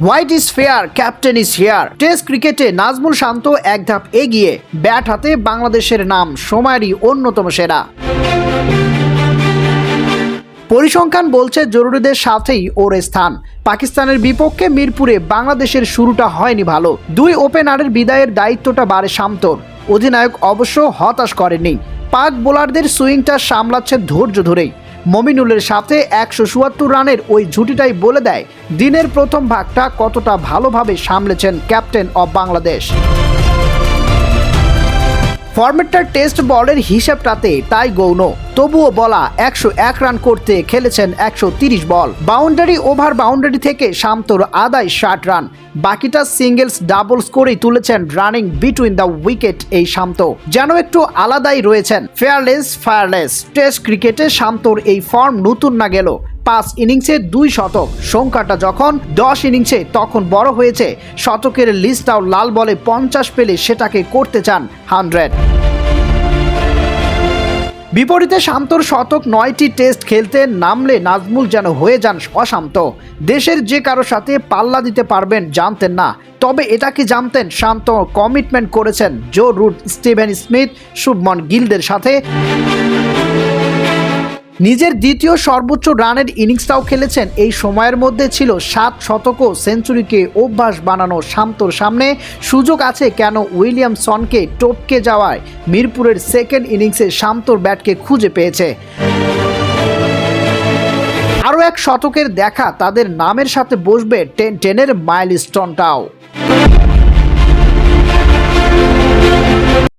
White is fair, captain is here. Test ক্রিকেটে নাজমুল শান্ত এক ধাপ এগিয়ে, ব্যাট হাতে বাংলাদেশের নাম সময়েরই অন্যতম সেরা। পরিসংখ্যান বলছে জরুরিদের সাথেই ওর স্থান। পাকিস্তানের বিপক্ষে মিরপুরে বাংলাদেশের শুরুটা হয়নি ভালো। দুই ওপেনারের বিদায়ের দায়িত্বটা বাড়ে শান্তর। অধিনায়ক অবশ্য হতাশ করেননি, পাক বোলারদের সুইংটা সামলাচ্ছে ধৈর্য ধরেই। মমিনুলের সাথে 174 রানের ওই ঝুঁটিটাই বলে দেয় দিনের প্রথম ভাগটা কতটা ভালোভাবে সামলেছেন ক্যাপ্টেন অব বাংলাদেশ। ফরম্যাটটার টেস্ট বলের হিসাবটাতে তাই গৌণ, তবুও বলা 101 রান করতে খেলেছেন 130 বল। বাউন্ডারি ওভার বাউন্ডারি থেকে শান্তর আদায় 60 রান, বাকিটা সিঙ্গেলস ডাবলস করেই তুলেছেন রানিং বিটুইন দ্য উইকেট। এই শান্ত যেন একটু আলাদাই রয়েছেন, ফেয়ারলেস ফায়ারলেস। টেস্ট ক্রিকেটে শান্তর এই ফর্ম নতুন না গেল। 5 ইনিংসে 2 শতক, সংখ্যাটা যখন 10 ইনিংসে তখন বড় হয়েছে। শতকের লিস্টটাও লাল বলে 50 পেলে সেটাকে করতে চান 100। বিপরীতে শান্তর শতক 9টি টেস্ট খেলতে নামলে নাজমুল যেন হয়ে যান অশান্ত। দেশের যে কারো সাথে পাল্লা দিতে পারবেন জানতেন না, তবে এটা কি জানতেন শান্ত কমিটমেন্ট করেছেন Joe Root, Steven Smith, Shubman গিলদের সাথে। নিজের দ্বিতীয় সর্বোচ্চ রানের ইনিংসটাও খেলেছেন। এই সময়ের মধ্যে ছিল 7 শতক ও সেঞ্চুরিকে অভ্যাস বানানো শান্তর সামনে সুযোগ আছে কেন উইলিয়ামসনকে টপকে যাওয়ায় মিরপুরের সেকেন্ড ইনিংসে শান্তর ব্যাটকে খুঁজে পেয়েছে। আরও এক শতকের দেখা তাদের নামের সাথে বসবে 10-10-এর মাইলস্টোনটাও।